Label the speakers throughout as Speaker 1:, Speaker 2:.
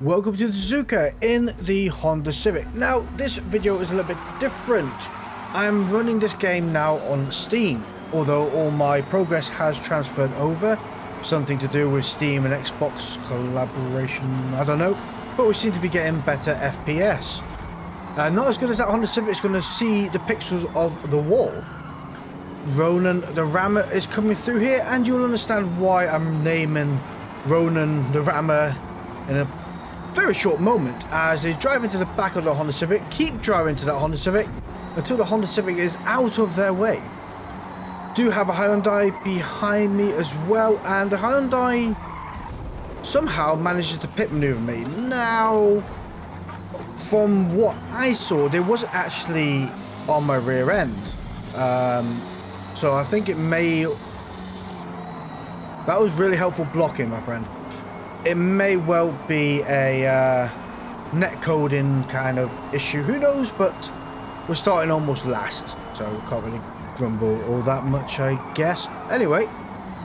Speaker 1: Welcome to the Zuka in the Honda Civic. Now, this video is a little bit different. I'm running this game now on Steam, although all my progress has transferred over. Something to do with Steam and Xbox collaboration, I don't know. But we seem to be getting better FPS. Not as good as that Honda Civic is going to see the pixels of the wall. Ronan the Rammer is coming through here, and you'll understand why I'm naming Ronan the Rammer in a very short moment, as they drive into the back of the Honda Civic, keep driving to that Honda Civic until the Honda Civic is out of their way. Do have a Hyundai behind me as well, and the Hyundai somehow manages to pit maneuver me. Now, from what I saw, they wasn't actually on my rear end, so I think it may... That was really helpful blocking, my friend. It may well be a net coding kind of issue, who knows, but we're starting almost last, so we can't really grumble all that much, I guess. Anyway,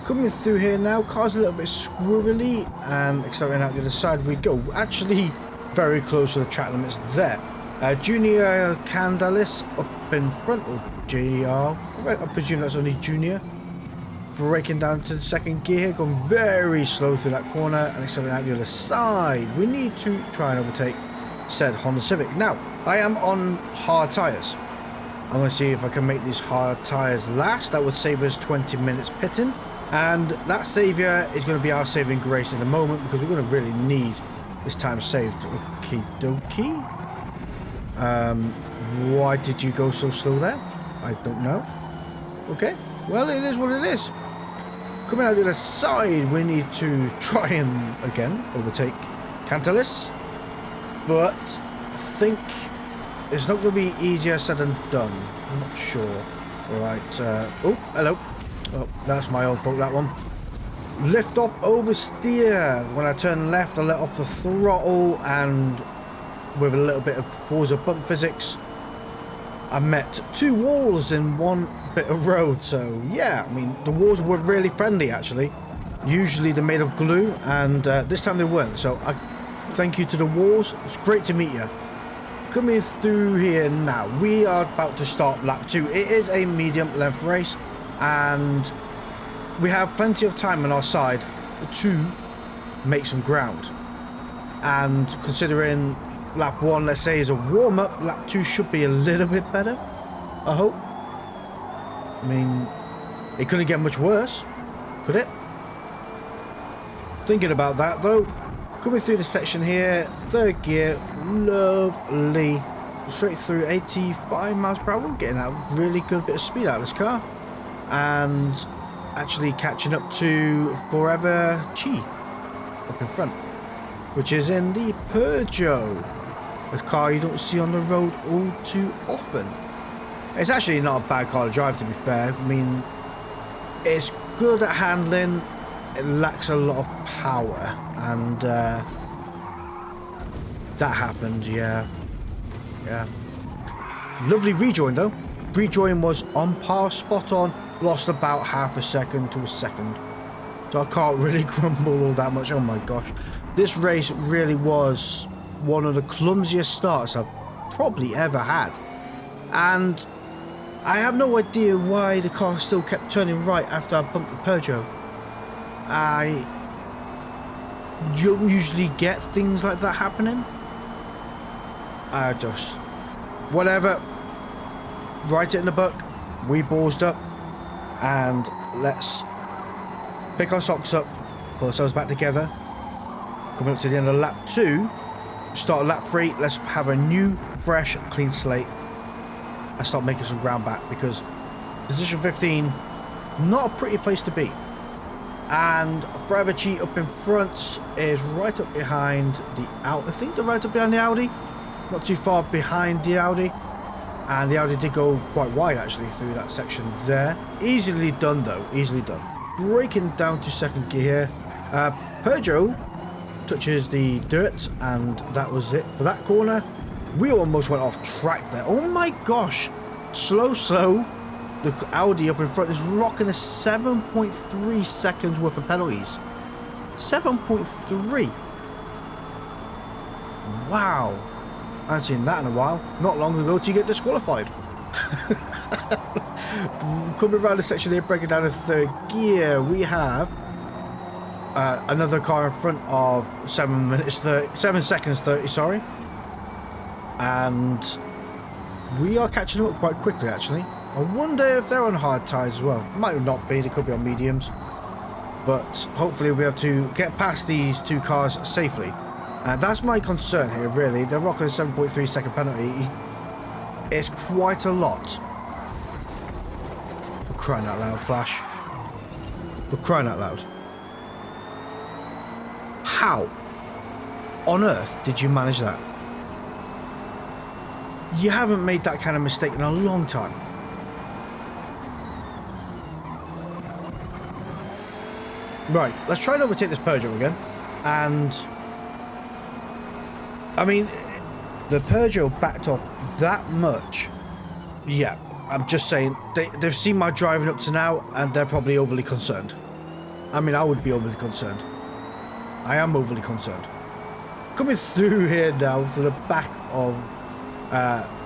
Speaker 1: coming through here now, car's a little bit squirrely, and accelerating out the other side we go. Actually, very close to the track limits there. Junior Candalis up in front, or JR, I presume that's only Junior. Braking down to the second gear here, going very slow through that corner and accelerating out the other side. We need to try and overtake said Honda Civic. Now, I am on hard tyres. I'm going to see if I can make these hard tyres last. That would save us 20 minutes pitting. And that saviour is going to be our saving grace in a moment, because we're going to really need this time saved. Okie dokie. Why did you go so slow there? I don't know. Okay. Well, it is what it is. Coming out the other side, we need to try and, again, overtake Cantalis. But I think it's not going to be easier said than done. I'm not sure. Alright, oh, hello. Oh, that's my own fault, that one. Lift off, oversteer. When I turn left, I let off the throttle, and with a little bit of Forza bump physics, I met two walls in one bit of road. So yeah, I mean, the walls were really friendly actually. Usually they're made of glue, and this time they weren't, so I thank you to the walls. It's great to meet you. Coming through here now, we are about to start lap 2. It is a medium length race, and we have plenty of time on our side to make some ground. And considering lap 1, let's say, is a warm-up, lap 2 should be a little bit better, I hope. I mean, it couldn't get much worse, could it? Thinking about that, though, coming through the section here, third gear, lovely. Straight through 85 miles per hour, getting a really good bit of speed out of this car. And actually catching up to Forever Chi up in front, which is in the Peugeot. A car you don't see on the road all too often. It's actually not a bad car to drive, to be fair. I mean, it's good at handling, it lacks a lot of power, and that happened, yeah. Lovely rejoin though. Rejoin was on par, spot on, lost about half a second to a second. So I can't really grumble all that much. Oh my gosh. This race really was one of the clumsiest starts I've probably ever had. And I have no idea why the car still kept turning right after I bumped the Peugeot. I don't usually get things like that happening. I just... whatever. Write it in the book. We ballsed up. And let's pick our socks up, pull ourselves back together. Coming up to the end of lap 2. Start lap 3. Let's have a new, fresh, clean slate and start making some ground back, because position 15, not a pretty place to be. And Forever Chi up in front is right up behind the Audi. I think they're right up behind the Audi, not too far behind the Audi. And the Audi did go quite wide actually through that section there. Easily done though, easily done. Braking down to second gear here. Peugeot touches the dirt, and that was it for that corner. We almost went off track there. Oh my gosh. Slow. The Audi up in front is rocking a 7.3 seconds worth of penalties. 7.3. Wow. I haven't seen that in a while. Not long ago to get disqualified. Coming around the section here, breaking down to third gear, we have another car in front of 7 seconds 30, sorry. And we are catching up quite quickly, actually. I wonder if they're on hard tyres as well. Might not be, they could be on mediums. But hopefully we'll be able to get past these two cars safely. And that's my concern here, really. They're rocking a 7.3 second penalty. It's quite a lot. For crying out loud, Flash. For crying out loud. How on earth did you manage that? You haven't made that kind of mistake in a long time. Right, let's try and overtake this Peugeot again. And I mean, the Peugeot backed off that much. Yeah, I'm just saying, they've seen my driving up to now, and they're probably overly concerned. I mean, I would be overly concerned. I am overly concerned. Coming through here now to the back of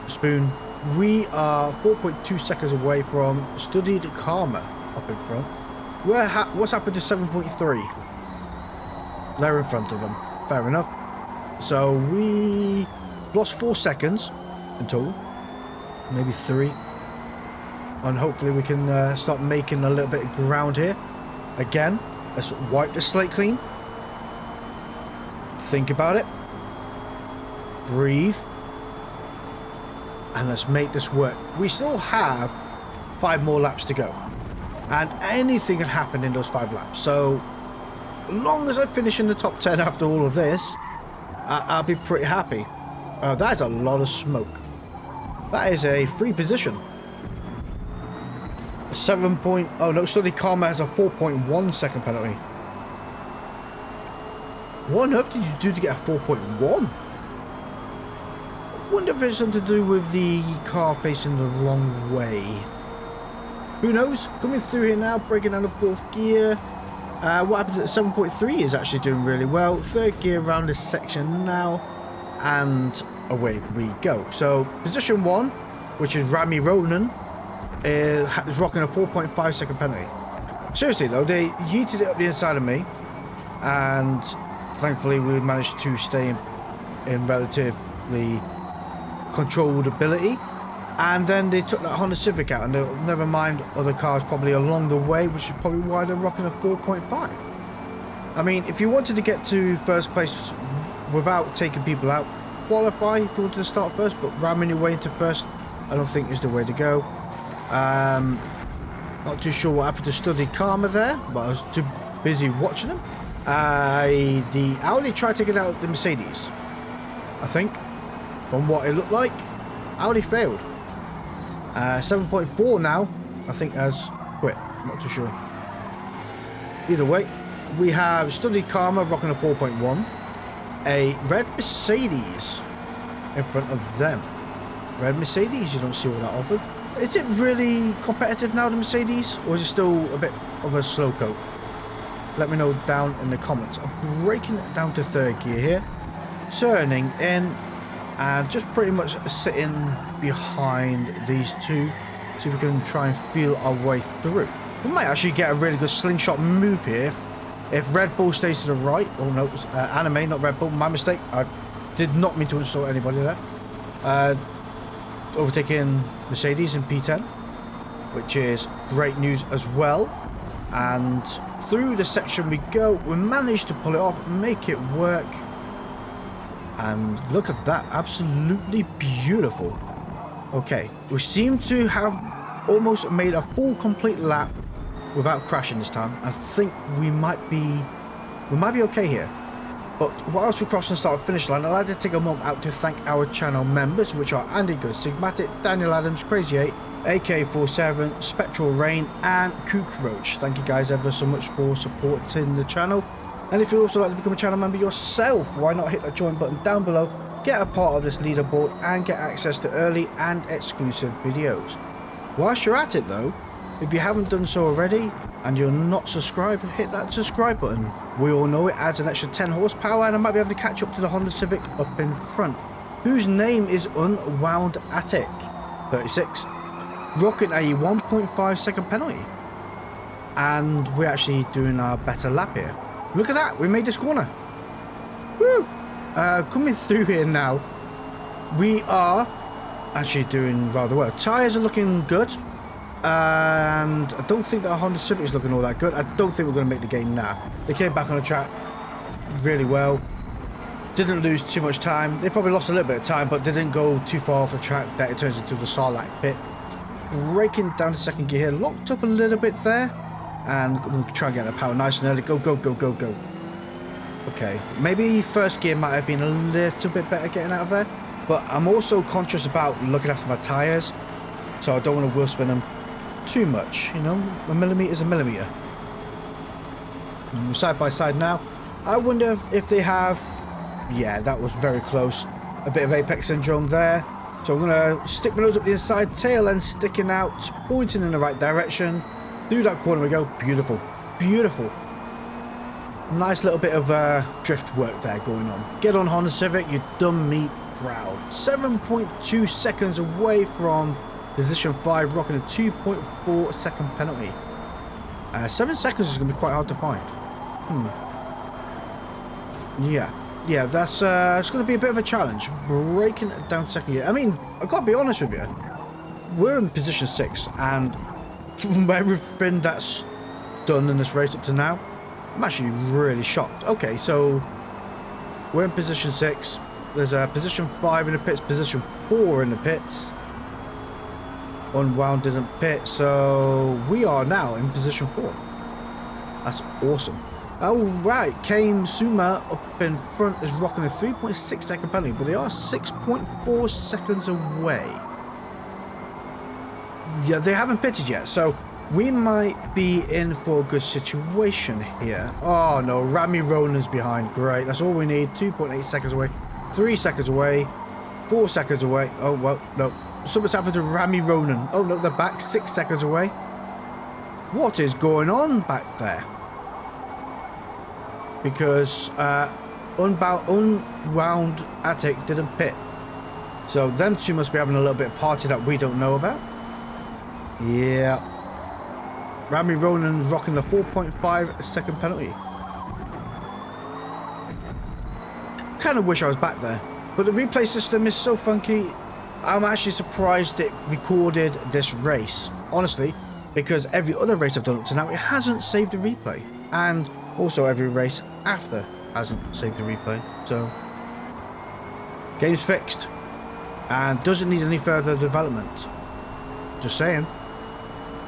Speaker 1: Spoon, we are 4.2 seconds away from Studied Karma up in front. What's happened to 7.3? They're in front of them. Fair enough. So we lost 4 seconds in total, maybe 3, and hopefully we can start making a little bit of ground here. Again, let's wipe the slate clean. Think about it. Breathe. And let's make this work. We still have 5 more laps to go. And anything can happen in those 5 laps. So, as long as I finish in the top 10 after all of this, I'll be pretty happy. That is a lot of smoke. That is a free position. 7 point... Oh no, Studied Karma has a 4.1 second penalty. What on earth did you do to get a 4.1? I wonder if it's something to do with the car facing the wrong way. Who knows? Coming through here now, breaking down the 4th gear. What happens at 7.3 is actually doing really well. 3rd gear around this section now. And away we go. So, position 1, which is Rami Ronan, is rocking a 4.5 second penalty. Seriously though, they yeeted it up the inside of me. And thankfully we managed to stay in relatively controlled ability. And then they took that Honda Civic out, and never mind other cars probably along the way, which is probably why they're rocking a 4.5. I mean, if you wanted to get to first place without taking people out, qualify if you wanted to start first, but ramming your way into first, I don't think is the way to go. Not too sure what happened to Studied Karma there, but I was too busy watching them. The Audi tried to get out the Mercedes, I think, from what it looked like. Audi failed. 7.4 now, I think, has quit. Not too sure. Either way, we have Studied Karma rocking a 4.1. A red Mercedes in front of them. Red Mercedes, you don't see what that offered. Is it really competitive now, the Mercedes? Or is it still a bit of a slow coat? Let me know down in the comments. I'm breaking it down to 3rd gear here. Turning in. And just pretty much sitting behind these two. See if we can try and feel our way through. We might actually get a really good slingshot move here. If Red Bull stays to the right. Oh no, it's Anime, not Red Bull. My mistake. I did not mean to insult anybody there. Overtaking Mercedes in P10. Which is great news as well. And through the section we go. We managed to pull it off. Make it work. And look at that, absolutely beautiful. Okay, we seem to have almost made a full complete lap without crashing this time. I think we might be okay here. But whilst we cross and start the finish line, I'd like to take a moment out to thank our channel members, which are Andy Good, Sigmatic, Daniel Adams, Crazy 8, AK47, Spectral Rain, and Kook Roach. Thank you guys ever so much for supporting the channel. And if you'd also like to become a channel member yourself, why not hit that join button down below, get a part of this leaderboard, and get access to early and exclusive videos. Whilst you're at it though, if you haven't done so already, and you're not subscribed, hit that subscribe button. We all know it adds an extra 10 horsepower, and I might be able to catch up to the Honda Civic up in front, whose name is Unwound Attic 36, rocking a 1.5 second penalty. And we're actually doing our better lap here. Look at that, we made this corner. Woo! Coming through here now, we are actually doing rather well. Tyres are looking good. And I don't think that our Honda Civic is looking all that good. I don't think we're going to make the game now. They came back on the track really well. Didn't lose too much time. They probably lost a little bit of time, but didn't go too far off the track that it turns into the Sarlacc pit. Braking down to second gear here. Locked up a little bit there. And we'll try and get the power nice and early. Go, go, go, go, go. Okay. Maybe first gear might have been a little bit better getting out of there. But I'm also conscious about looking after my tyres. So I don't want to wheel spin them too much, you know, a millimetre is a millimetre. And we're side by side now. I wonder if they have, yeah, that was very close, a bit of apex syndrome there. So I'm going to stick my nose up the inside, tail end sticking out, pointing in the right direction. Through that corner we go. Beautiful, beautiful. Nice little bit of drift work there going on. Get on, Honda Civic, you done me proud. 7.2 seconds away from position 5, rocking a 2.4 second penalty. 7 seconds is going to be quite hard to find. Yeah, that's it's going to be a bit of a challenge. Breaking it down to second gear. I mean, I've got to be honest with you. We're in position 6, and from everything that's done in this race up to now, I'm actually really shocked. Okay, so we're in position 6. There's a position 5 in the pits, position 4 in the pits. Unwound didn't pit, so we are now in position 4. That's awesome. Alright, Kame Suma up in front is rocking a 3.6 second penalty, but they are 6.4 seconds away. Yeah, they haven't pitted yet, so we might be in for a good situation here. Oh no, Rami Ronan's behind. Great, that's all we need. 2.8 seconds away, 3 seconds away, 4 seconds away. Oh, well, no. Something's happened to Rami Ronan. Oh no, they're back 6 seconds away. What is going on back there? Because Unwound Attic didn't pit. So them two must be having a little bit of party that we don't know about. Yeah. Rami Ronan rocking the 4.5 second penalty. Kind of wish I was back there. But the replay system is so funky. I'm actually surprised it recorded this race, honestly, because every other race I've done up to now, it hasn't saved the replay. And also every race after hasn't saved the replay. So, game's fixed and doesn't need any further development. Just saying.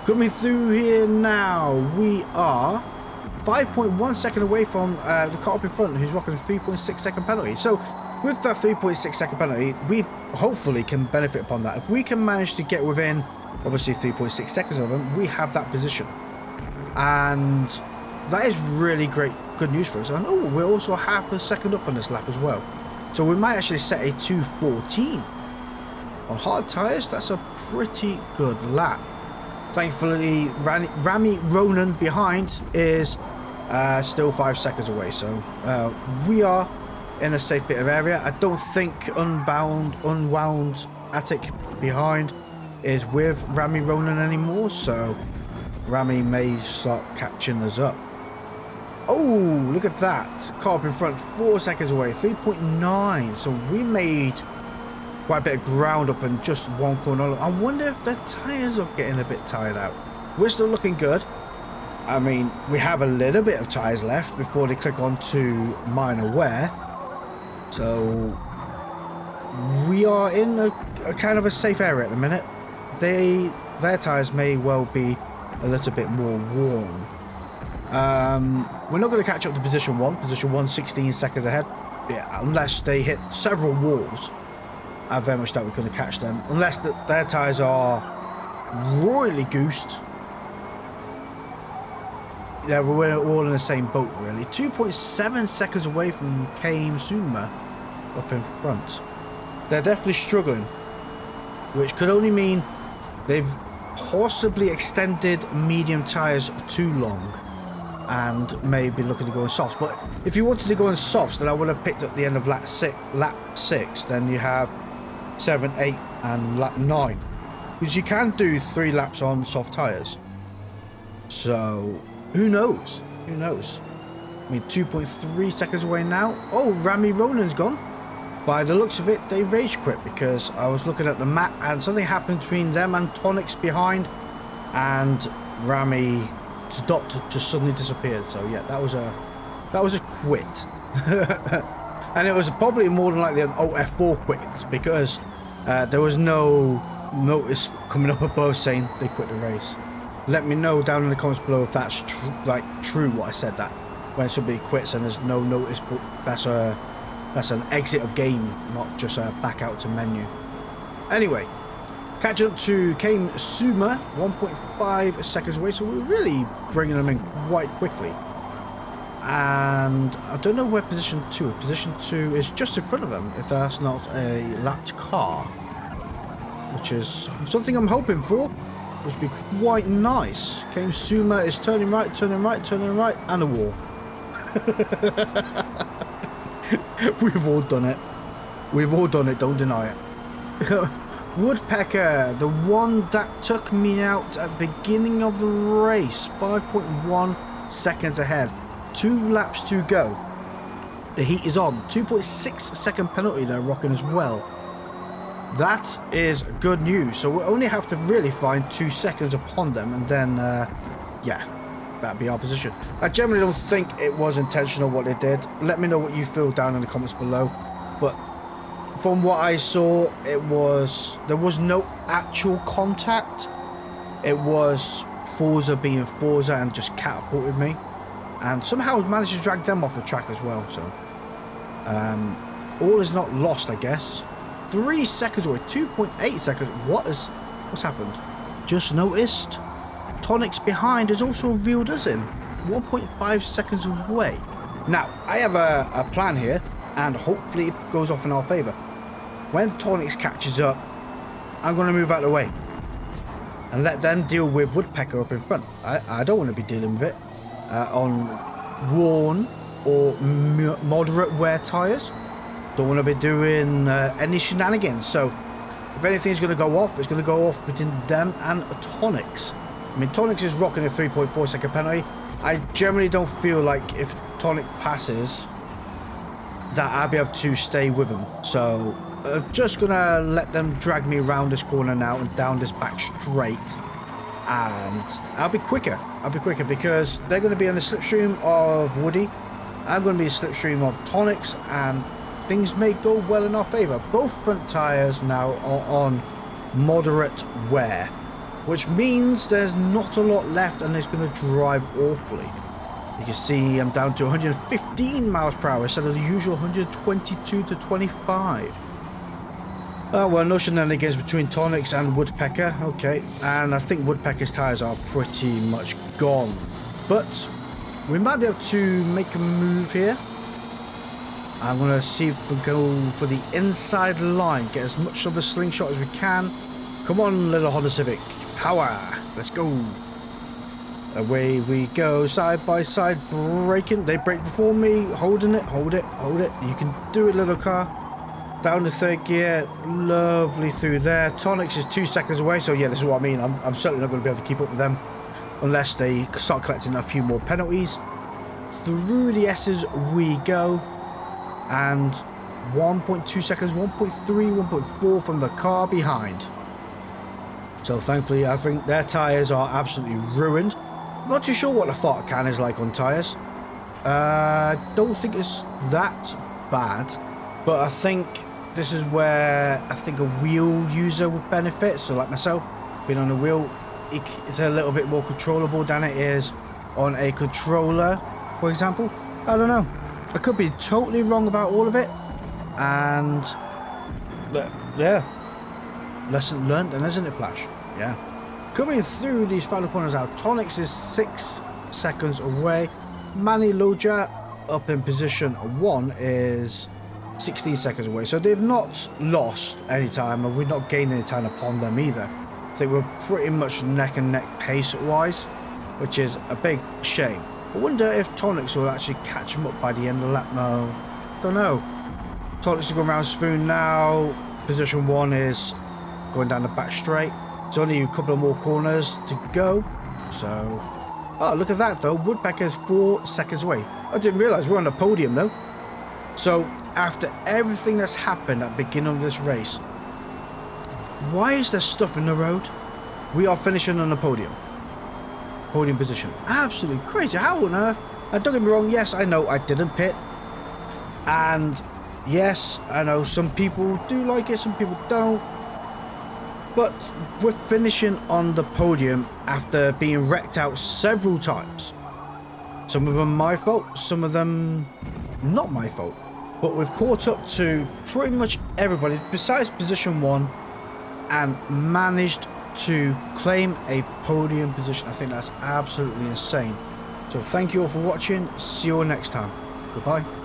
Speaker 1: Coming through here now, we are 5.1 second away from the car up in front, who's rocking a 3.6 second penalty. So, with that 3.6 second penalty, we hopefully can benefit upon that. If we can manage to get within, obviously, 3.6 seconds of them, we have that position. And that is really great, good news for us. And oh, we're also half a second up on this lap as well. So we might actually set a 2:14. On hard tyres, that's a pretty good lap. Thankfully, Rami Ronan behind is still 5 seconds away. So we are in a safe bit of area. I don't think Unwound Attic behind is with Rami Ronan anymore, so Rami may start catching us up. Oh, look at that. Car up in front, 4 seconds away, 3.9. So we made quite a bit of ground up in just one corner. I wonder if the tyres are getting a bit tired out. We're still looking good. I mean, we have a little bit of tyres left before they click on to minor wear. So we are in a kind of a safe area at the minute. Their tyres may well be a little bit more worn. We're not going to catch up to position 1. Position 1, 16 seconds ahead. Yeah, unless they hit several walls. I very much doubt we're going to catch them. Unless their tyres are royally goosed. Yeah, we're all in the same boat, really. 2.7 seconds away from Kame Suma up in front. They're definitely struggling, which could only mean they've possibly extended medium tyres too long and maybe looking to go in softs. But if you wanted to go in softs, then I would have picked up the end of lap 6. Then you have 7, 8 and lap 9, because you can do 3 laps on soft tyres. So who knows? Who knows? I mean, 2.3 seconds away now. Oh, Rami Ronan's gone. By the looks of it, they rage quit, because I was looking at the map and something happened between them and Tonics behind, and Rami stopped, just suddenly disappeared. So yeah, that was a quit. And it was probably more than likely an OF4 quit, because there was no notice coming up above saying they quit the race. Let me know down in the comments below if that's true what I said, that when somebody quits and there's no notice, but that's an exit of game, not just a back out to menu. Anyway, catching up to Kame Suma, 1.5 seconds away, so we're really bringing them in quite quickly. And I don't know where position 2 is. Position 2 is just in front of them, if that's not a lapped car, which is something I'm hoping for, which would be quite nice. Kame Suma is turning right, and a wall. We've all done it. We've all done it, don't deny it. Woodpecker, the one that took me out at the beginning of the race, 5.1 seconds ahead. 2 laps to go. The heat is on. 2.6 second penalty they're rocking as well. That is good news. So we only have to really find 2 seconds upon them, and then, yeah, that'd be our position. I generally don't think it was intentional what they did. Let me know what you feel down in the comments below. But from what I saw, there was no actual contact. It was Forza being Forza and just catapulted me, and somehow managed to drag them off the track as well. So all is not lost, I guess. 3 seconds away, 2.8 seconds. What's happened? Just noticed Tonics behind has also reeled us in, 1.5 seconds away. Now I have a plan here, and hopefully it goes off in our favor. When Tonics catches up, I'm going to move out of the way and let them deal with Woodpecker up in front. I don't want to be dealing with it on worn or moderate wear tyres. Don't want to be doing any shenanigans. So if anything's going to go off, it's going to go off between them and Tonics. I mean, Tonics is rocking a 3.4 second penalty. I generally don't feel like if Tonic passes that I'll be able to stay with him. So I'm just going to let them drag me around this corner now and down this back straight. And I'll be quicker. Because they're going to be on the slipstream of Woody. I'm going to be a slipstream of Tonics, and things may go well in our favour. Both front tyres now are on moderate wear, which means there's not a lot left and it's going to drive awfully. You can see I'm down to 115 miles per hour instead of the usual 122 to 25. Oh, well, no shenanigans between Tonics and Woodpecker. Okay, and I think Woodpecker's tyres are pretty much gone. But we might be able to make a move here. I'm going to see if we go for the inside line, get as much of the slingshot as we can. Come on, little Honda Civic. Power. Let's go. Away we go, side by side, braking. They brake before me, holding it, hold it. You can do it, little car. Down to 3rd gear, lovely through there. Tonics is 2 seconds away, so yeah, this is what I mean. I'm certainly not going to be able to keep up with them unless they start collecting a few more penalties. Through the S's we go, and 1.2 seconds, 1.3, 1.4 from the car behind. So thankfully, I think their tyres are absolutely ruined. Not too sure what the fart can is like on tyres. Don't think it's that bad, but I think this is where I think a wheel user would benefit. So like myself, being on a wheel, it's a little bit more controllable than it is on a controller, for example. I don't know. I could be totally wrong about all of it. And yeah, lesson learned, and isn't it, Flash? Yeah. Coming through these final corners now, Tonics is 6 seconds away. Manny Loja up in position 1 is 16 seconds away. So they've not lost any time, and we've not gained any time upon them either. I think we're pretty much neck and neck pace-wise, which is a big shame. I wonder if Tonics will actually catch him up by the end of the lap. No, don't know. Tonics is going around Spoon now. Position 1 is going down the back straight. There's only a couple of more corners to go. So, oh, look at that though. Woodpecker's 4 seconds away. I didn't realise we're on the podium though. So, after everything that's happened at the beginning of this race, why is there stuff in the road? We are finishing on the podium. Podium position. Absolutely crazy. How on earth? And don't get me wrong, yes, I know I didn't pit. And yes, I know some people do like it, some people don't. But we're finishing on the podium after being wrecked out several times. Some of them my fault, some of them not my fault. But we've caught up to pretty much everybody besides position 1 and managed to claim a podium position. I think that's absolutely insane. So thank you all for watching. See you all next time. Goodbye.